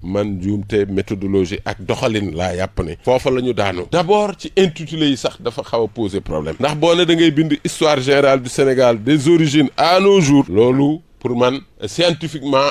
man njuumte méthodologie ak doxalin laa yàpp ne foofa la ñu daanu d'abord ci intitulé yi sax dafa xaw a poser problème ndax boo ne da ngay bind histoire générale du Sénégal des origines à nos jours loolu pour man scientifiquement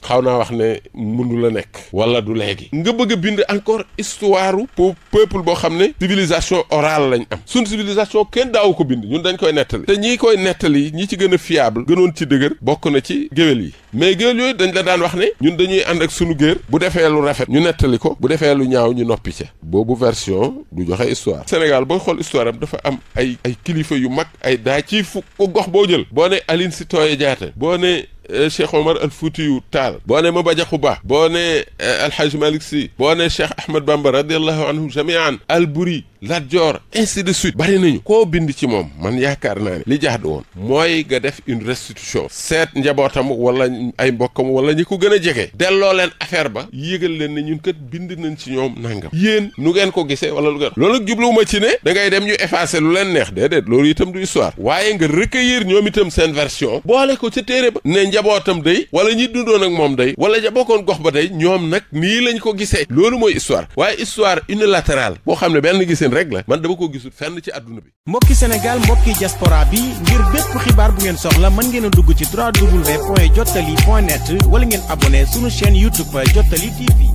xaw naa wax ne mënu la nekk wala du léegi nga bëgg a bind encore histoire pour peuple boo xam ne civilisation orale lañ am suñ civilisation kenn daawu ko bind ñun dañ koy nettali te ñi koy nettali ñi ci gën a fiable gënoon ci dëgër bokk na ci géwél yi mais géwél yooyu dañ la daan wax ne ñun dañuy ànd ak sunu géer bu defee lu rafet ñu nettali ko bu defee lu ñaaw ñu noppi ca boobu version du joxe histoire Sénégal booy xool histoire am dafa am ay kilifa yu mag ay daa ci fu ko gox boo jël boo ne Aline Sitoé Diatta boo ne Cheikh Omar al Foutiyou Tall boo ne Maba Diakhou Ba boo ne Alhaji Malick Sy boo ne Cheikh Ahmed Bamba radiallahu anhu jamian Albouri Lat Dior ainsi de suite bari nañu koo bind ci moom man yaakaar naa ne li jaadu woon mooy nga def une restitution seet njabootam wala ay mbokkam wala ñi ko gën a jege delloo leen affaire ba yégal leen ne ñun kat bind nañ ci ñoom nangam yéen nu ngeen ko gisee wala lu ngeen loolu nag jubluwuma ci ne da ngay dem ñu effacer lu leen neex déedéet loolu itam du histoire waaye nga recueillir ñoom itam seen version boole ko ca téere ba ne njabootam day wala ñi dundoon ak moom day wala ja bokkoon gox ba day ñoom nag nii lañ ko gisee loolu mooy histoire waaye histoire unilatérale boo xam ne benn giseen rek la man dama ko gisul fenn ci àdduna bi. mbokki Sénégal mbokki diaspora bi ngir bépp xibaar bu ngeen soxla mën ngeen a dugg ci www.jotali.net wala ngeen abonné sunu chaîne YouTube Jotali TV.